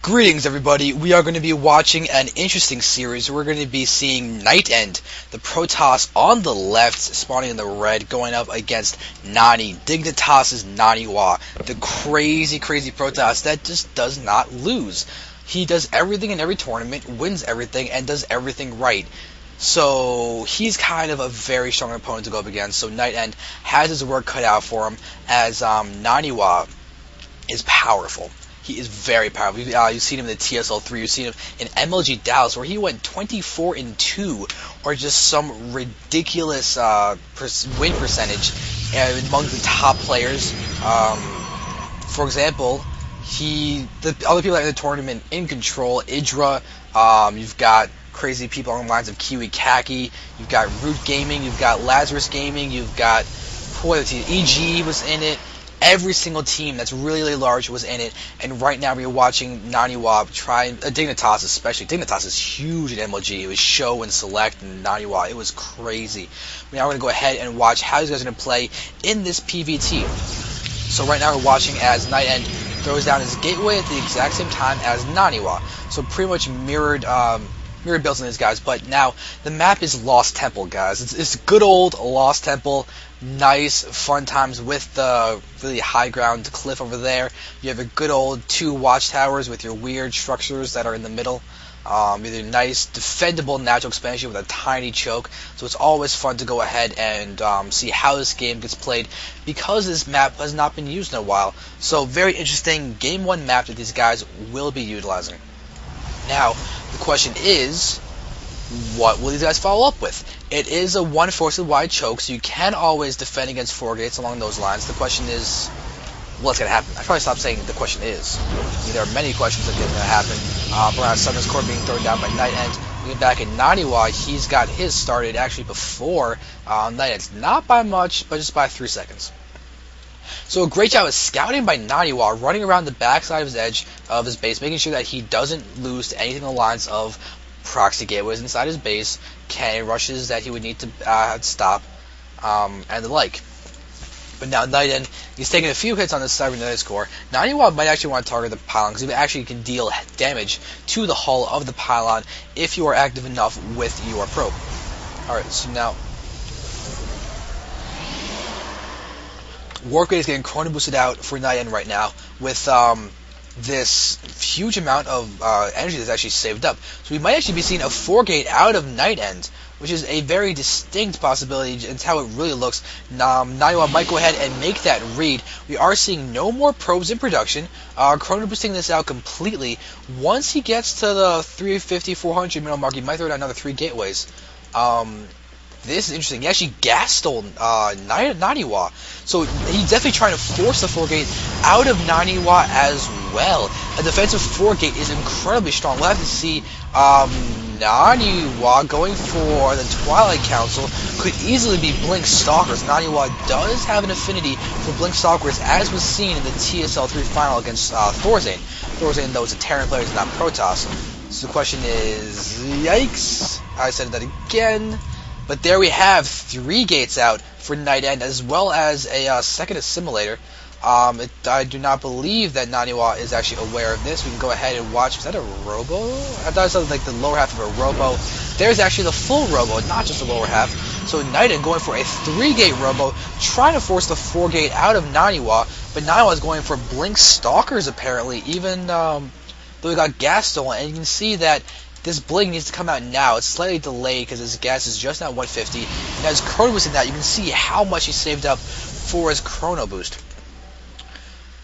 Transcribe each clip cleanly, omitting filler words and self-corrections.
Greetings everybody, we are going to be watching an interesting series. We're going to be seeing NightEnD, the Protoss on the left, spawning in the red, going up against Dignitas' Naniwa, the crazy Protoss that just does not lose. He does everything in every tournament, wins everything, and does everything right. So he's kind of a very strong opponent to go up against, so NightEnD has his work cut out for him, as Naniwa is powerful. He is very powerful. You've seen him in the TSL3. You've seen him in MLG Dallas, where he went 24-2, or just some ridiculous win percentage among the top players. For example, the other people in the tournament in control, Idra. You've got crazy people along the lines of Kiwi Kaki. You've got Root Gaming. You've got Lazarus Gaming. You've got EG was in it. Every single team that's really large was in it, and right now we're watching Naniwa try, Dignitas especially. Dignitas is huge in MLG. It was Show and Select and Naniwa. It was crazy. Now we're going to go ahead and watch how these guys are going to play in this PvT. So right now we're watching as NightEnD throws down his gateway at the exact same time as Naniwa. So pretty much mirrored builds in these guys, but now the map is Lost Temple, guys. It's good old Lost Temple. Nice, fun times with the really high ground cliff over there. You have a good old 2 watchtowers with your weird structures that are in the middle. Either nice, defendable natural expansion with a tiny choke. So it's always fun to go ahead and see how this game gets played, because this map has not been used in a while. So very interesting Game 1 map that these guys will be utilizing. Now, the question is, what will these guys follow up with? It is a 1 forced wide choke, so you can always defend against 4 gates along those lines. The question is, what's going to happen? I probably stopped saying the question is. I mean, there are many questions that are going to happen. Around Summon's Core being thrown down by NightEnD. We get back in Naniwa, he's got his started actually before NightEnd's. Not by much, but just by 3 seconds. So a great job of scouting by Naniwa, running around the backside of his edge of his base, making sure that he doesn't lose to anything along the lines of proxy gateways inside his base, cannon rushes that he would need to stop, and the like. But now NightEnD, he's taking a few hits on this cybernetics core. Naniwa might actually want to target the pylon, because he actually can deal damage to the hull of the pylon if you are active enough with your probe. Alright, so now Warp Gate is getting chrono boosted out for NightEnD right now with this huge amount of energy that's actually saved up. So we might actually be seeing a 4-gate out of NightEnD, which is a very distinct possibility. It's how it really looks. Naniwa might go ahead and make that read. We are seeing no more probes in production. Chrono boosting this out completely. Once he gets to the 350, 400 minute mark, he might throw down another 3 gateways. This is interesting. He actually gas stole Naniwa. So he's definitely trying to force the 4-gate out of Naniwa as well. A defensive 4-gate is incredibly strong. We'll have to see. Naniwa going for the Twilight Council could easily be Blink Stalkers. Naniwa does have an affinity for Blink Stalkers, as was seen in the TSL3 final against Thorzane. Thorzane, though, is a Terran player, it's not Protoss. So the question is, yikes, I said that again. But there we have 3 gates out for NightEnD, as well as a second assimilator. I do not believe that Naniwa is actually aware of this. We can go ahead and watch. Is that a robo? I thought it sounded like the lower half of a robo. There's actually the full robo, not just the lower half. So NightEnD going for a 3-gate robo, trying to force the 4-gate out of Naniwa. But Naniwa is going for Blink Stalkers, apparently, even though we got gas stolen. And you can see that this Blink needs to come out now. It's slightly delayed because his gas is just at 150. And as chrono boosting that, you can see how much he saved up for his chrono boost.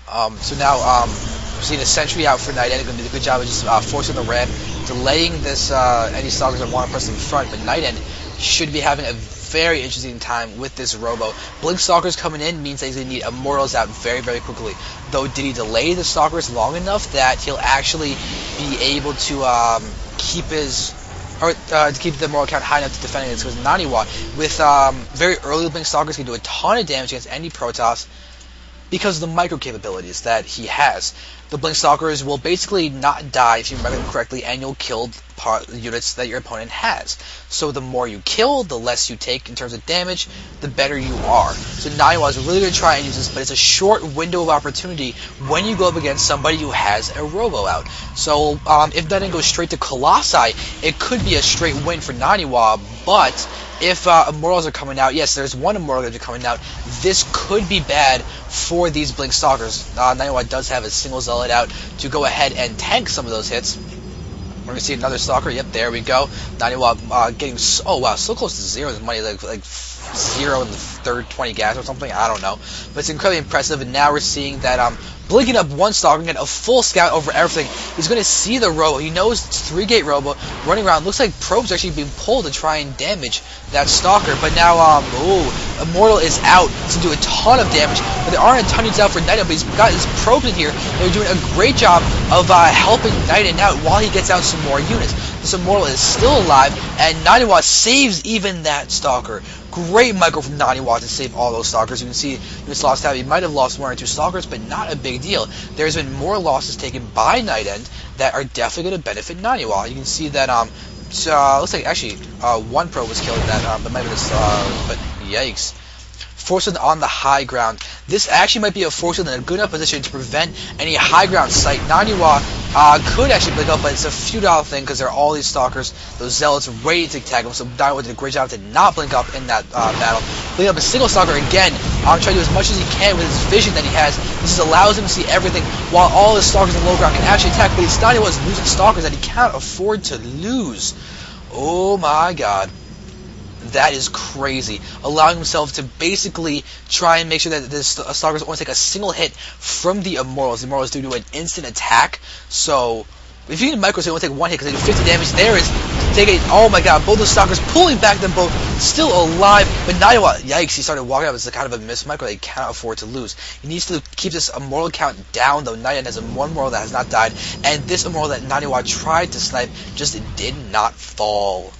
So now we're seeing a sentry out for NightEnD. Going to do a good job of just forcing the ram, delaying this any stalkers that want to press in front. But NightEnD should be having a very interesting time with this robo. Blink Stalkers coming in means that he's going to need Immortals out very quickly. Though, did he delay the Stalkers long enough that he'll actually be able to keep his, or to keep the moral count high enough to defend against? Because Naniwa, with very early Blink Stalkers, can do a ton of damage against any Protoss because of the micro capabilities that he has. the Blink Stalkers will basically not die if you remember them correctly, and you'll kill units that your opponent has. So the more you kill, the less you take in terms of damage, the better you are. So Naniwa is really going to try and use this, but it's a short window of opportunity when you go up against somebody who has a Robo out. So if that didn't go straight to Colossi, it could be a straight win for Naniwa, but if Immortals are coming out, yes, there's one Immortal that are coming out, this could be bad for these Blink Stalkers. Naniwa does have a single Zealot out to go ahead and tank some of those hits. We're going to see another Stalker. Yep, there we go. Naniwa getting, oh wow, so close to zero. His money like 0 in the third 20 gas or something. I don't know. But it's incredibly impressive. And now we're seeing that blinking up one Stalker, getting a full scout over everything. He's going to see the Robo. He knows it's 3-gate Robo running around. Looks like Probe's actually being pulled to try and damage that Stalker. But now, Immortal is out to do a ton of damage. But there aren't a ton of out for NightEnD, but he's got his Probes in here. They're doing a great job of helping NightEnD out while he gets out some more units. This Immortal is still alive, and Naniwa saves even that Stalker. Great micro from Naniwa to save all those Stalkers. You can see this lost tab. He might have lost 1 or 2 Stalkers, but not a big deal. There's been more losses taken by NightEnD that are definitely going to benefit Naniwa. You can see that looks like actually one Pro was killed in that, but maybe this, but yikes. Forced on the high ground. This actually might be a Forced in a good enough position to prevent any high ground sight. Naniwa could actually blink up, but it's a futile thing because there are all these Stalkers, those Zealots ready to tag him. So Naniwa did a great job to not blink up in that battle. Blink up a single Stalker again, trying to do as much as he can with his vision that he has. This allows him to see everything while all his Stalkers in low ground can actually attack. But Naniwa is losing Stalkers that he cannot afford to lose. Oh my god. That is crazy. Allowing himself to basically try and make sure that this Stalkers only take a single hit from the Immortals. The Immortals do an instant attack. So, if you can micro, so they only take 1 hit because they do 50 damage. There is, oh my god, both those Stalkers pulling back them both, still alive. But Naniwa, yikes, he started walking up. It's kind of a miss micro that he cannot afford to lose. He needs to keep this Immortal count down, though. NightEnD has one Immortal that has not died. And this Immortal that Naniwa tried to snipe just did not fall.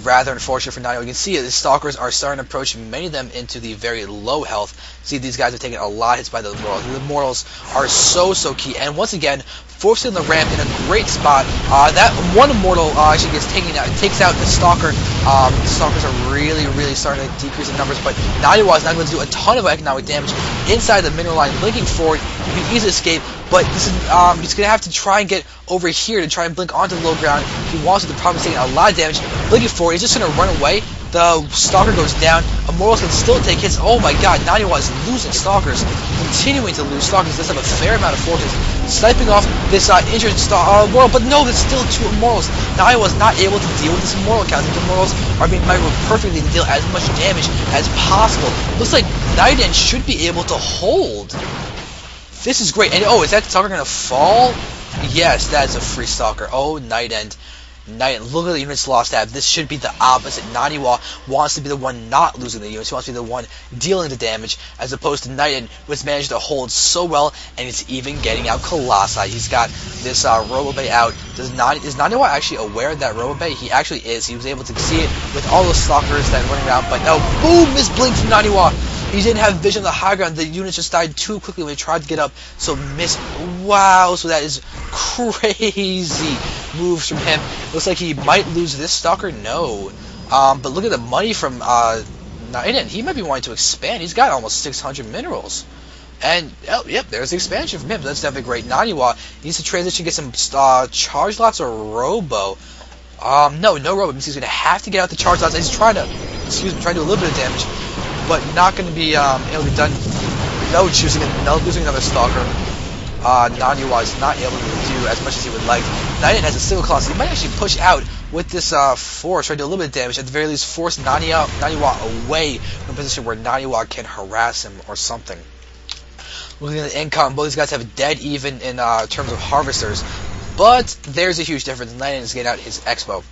Rather unfortunate for Naniwa. You can see it, the Stalkers are starting to approach many of them into the very low health. See, these guys are taking a lot of hits by the Immortals. The Immortals are so key. And once again, forcing the ramp in a great spot. That one Immortal actually gets taken out, takes out the Stalker. The Stalkers are really starting to decrease in numbers, but Naniwa is not going to do a ton of economic damage inside the mineral line. Blinking forward, you can easily escape, but this is, he's going to have to try and get over here to try and blink onto the low ground. If he wants to, the problem is taking a lot of damage. Blinking forward, he's just going to run away. The Stalker goes down. Immortals can still take hits. Oh my god, Naniwa is losing Stalkers. Continuing to lose Stalkers. Does have a fair amount of forces. Sniping off this injured Immortal, but no, there's still 2 Immortals. Naniwa is not able to deal with this Immortal count. These Immortals are being microed perfectly to deal as much damage as possible. Looks like NightEnD should be able to hold. This is great. And oh, is that Stalker going to fall? Yes, that is a free Stalker. Oh, NightEnD. Look at the units lost tab. This should be the opposite. Naniwa wants to be the one not losing the units. He wants to be the one dealing the damage, as opposed to NightEnD, who has managed to hold so well, and it's even getting out Colossi. He's got this Robobay out. Is Naniwa actually aware of that Robobay? He actually is. He was able to see it with all those Stalkers that are running around, but no, boom, misblink from Naniwa. He didn't have vision of the high ground. The units just died too quickly when he tried to get up. So miss. Wow. So that is crazy moves from him. Looks like he might lose this Stalker. No. But look at the money from NightEnD. He might be wanting to expand. He's got almost 600 minerals. And, oh, yep, there's the expansion from him. That's definitely great. Naniwa needs to transition, get some charge lots or Robo. No Robo. Means he's going to have to get out the charge lots. He's trying to, trying to do a little bit of damage, but not going to be able to be done. No losing another Stalker. Naniwa is not able to do as much as he would like. NightEnD has a single class. He might actually push out with this force, try to do a little bit of damage. At the very least, force Naniwa away from a position where Naniwa can harass him or something. Looking at the income, both these guys have dead even in terms of harvesters, but there's a huge difference. NightEnD is getting out his Expo.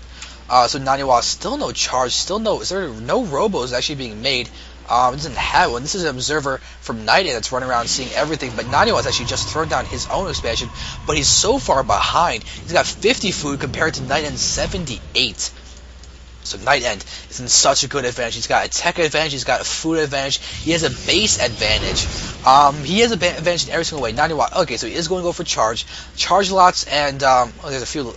So Naniwa still no charge, is there no Robos actually being made? It doesn't have one. This is an observer from NightEnD that's running around seeing everything, but Naniwa has actually just thrown down his own expansion, but he's so far behind. He's got 50 food compared to NightEnd's 78. So NightEnD is in such a good advantage. He's got a tech advantage, he's got a food advantage, he has a base advantage. He has an advantage in every single way. 90 watt. Okay, so he is going to go for charge lots, and there's a few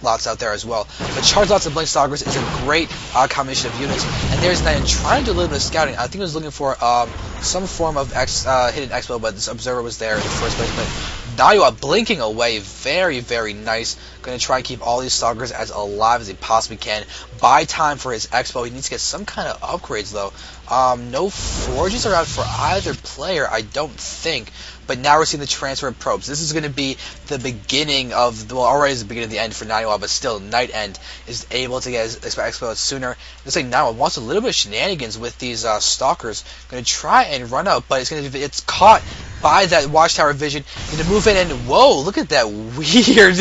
lots out there as well. But charge lots and blink stalkers is a great combination of units. And there's NightEnD trying to do a little bit of scouting. I think he was looking for some form of hidden expo, but this observer was there in the first place. But Naniwa blinking away, very, very nice. Going to try and keep all these stalkers as alive as he possibly can. Buy time for his expo. He needs to get some kind of upgrades though. No forges are out for either player, I don't think. But now we're seeing the transfer of probes. This is going to be the beginning of, well, already is the beginning of the end for Naniwa, but still, NightEnD is able to get his expo sooner. Looks like Naniwa wants a little bit of shenanigans with these stalkers. Going to try and run out, but it's caught by that watchtower vision. Going to move in, and whoa, look at that weird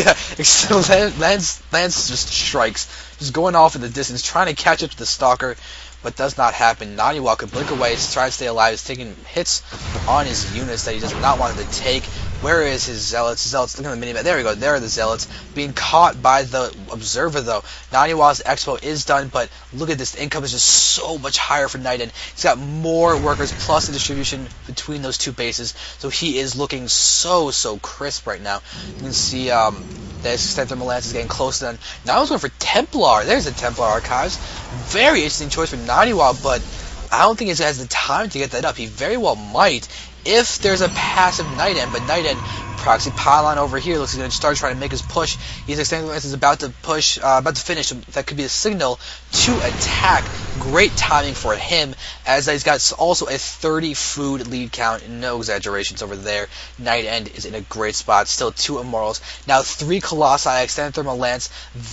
lance just strikes, just going off in the distance, trying to catch up to the stalker. But does not happen. Naniwa could blink away, try to stay alive. He's taking hits on his units that he does not want to take. Where is his zealots? His zealots, look at the minimap. There we go. There are the zealots. Being caught by the observer, though. Naniwa's expo is done, but look at this. The income is just so much higher for NightEnD. He's got more workers plus the distribution between those two bases. So he is looking so crisp right now. You can see the thermal lance is getting close to them. Now I was going for Templar. There's the Templar Archives. Very interesting choice for Naniwa, but I don't think he has the time to get that up. He very well might if there's a passive NightEnD, but NightEnD proxy pylon over here looks like he's going to start trying to make his push. His extended lance is about to push, about to finish. That could be a signal to attack. Great timing for him, as he's got also a 30 food lead count. No exaggerations over there. NightEnD is in a great spot. Still 2 immortals. Now 3 colossi, extended thermal lance.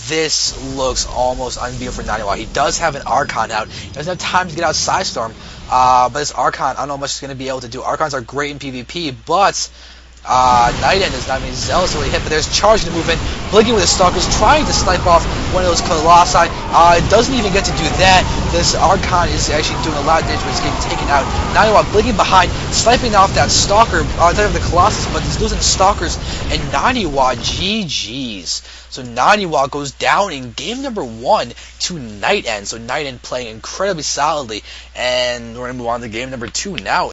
This looks almost unbeatable for Naniwa. He does have an Archon out. He doesn't have time to get out Psystorm. But this Archon, I don't know how much he's going to be able to do. Archons are great in PvP, but NightEnD is not being zealous really hit, but there's charge to move in, blinking with his stalkers, trying to snipe off one of those colossi. It doesn't even get to do that. This Archon is actually doing a lot of damage, but it's getting taken out. Naniwa blinking behind, sniping off that stalker, the colossus, but he's losing stalkers, and Naniwa, GG's. So Naniwa goes down in game number 1 to NightEnD. So NightEnD playing incredibly solidly, and we're going to move on to game number 2 now.